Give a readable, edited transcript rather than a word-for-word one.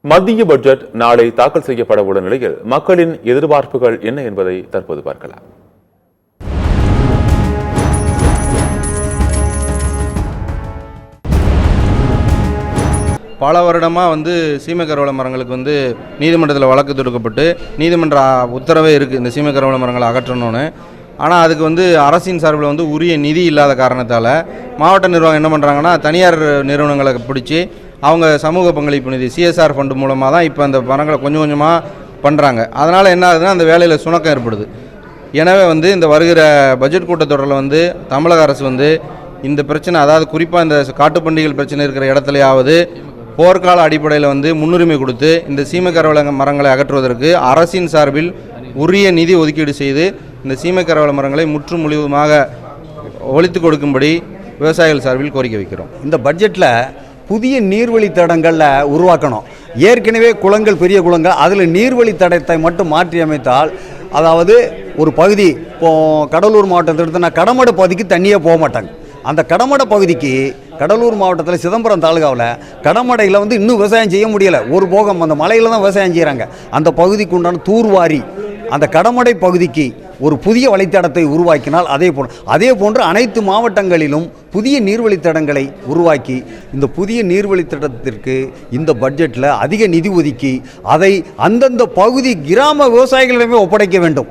மத்திய பட்ஜெட் நாளை தாக்கல் செய்யப்பட உள்ள நிலையில் மக்களின் எதிர்பார்ப்புகள் என்ன என்பதை தற்போது பார்க்கலாம். பல வருடமாக சீமை கருவேல மரங்களுக்கு நீதிமன்றத்தில் வழக்கு தொடுக்கப்பட்டு நீதிமன்ற உத்தரவே இருக்குது இந்த சீமை கருவேல மரங்களை அகற்றணும்னு. ஆனால் அதுக்கு அரசின் சார்பில் உரிய நிதி இல்லாத காரணத்தால் மாவட்ட நிர்வாகம் என்ன பண்ணுறாங்கன்னா தனியார் நிறுவனங்களை பிடிச்சி அவங்க சமூக பங்களிப்பு நிதி CSR ஃபண்டு மூலமாக தான் இப்போ அந்த மரங்களை கொஞ்சம் கொஞ்சமாக பண்ணுறாங்க. அதனால் என்ன ஆகுதுன்னா அந்த வேலையில் சுணக்கம் ஏற்படுது. எனவே இந்த வருகிற பட்ஜெட் கூட்டத்தொடரில் தமிழக அரசு இந்த பிரச்சனை, அதாவது குறிப்பாக இந்த காட்டுப்பண்டிகள் பிரச்சனை இருக்கிற இடத்துலையாவது போர்க்கால அடிப்படையில் முன்னுரிமை கொடுத்து இந்த சீமை கருவேல மரங்களை அகற்றுவதற்கு அரசின் சார்பில் உரிய நிதி ஒதுக்கீடு செய்து இந்த சீமை கருவேல மரங்களை முற்று முழுவதுமாக ஒழித்து கொடுக்கும்படி விவசாயிகள் சார்பில் கோரிக்கை வைக்கிறோம். இந்த பட்ஜெட்டில் புதிய நீர்வழித்தடங்களில் உருவாக்கணும். ஏற்கனவே குளங்கள், பெரிய குளங்கள், அதில் நீர்வழித்தடத்தை மட்டும் மாற்றி அமைத்தால், அதாவது ஒரு பகுதி இப்போது கடலூர் மாவட்டத்தில் எடுத்தோன்னா கடமடை பகுதிக்கு தண்ணியே போக மாட்டாங்க. அந்த கடமடை பகுதிக்கு கடலூர் மாவட்டத்தில் சிதம்பரம் தாலுகாவில் கடமடையில் இன்னும் விவசாயம் செய்ய முடியலை. ஒரு போகம் அந்த மலையில் தான் விவசாயம் செய்கிறாங்க. அந்த பகுதிக்கு உண்டான தூர்வாரி அந்த கடமடை பகுதிக்கு ஒரு புதிய வழித்தடத்தை உருவாக்கினால் அதே போன்று அனைத்து மாவட்டங்களிலும் புதிய நீர்வழித்தடங்களை உருவாக்கி இந்த புதிய நீர்வழித்தடத்திற்கு இந்த பட்ஜெட்டில் அதிக நிதி ஒதுக்கி அதை அந்தந்த பகுதி கிராம விவசாயிகளிடமே ஒப்படைக்க வேண்டும்.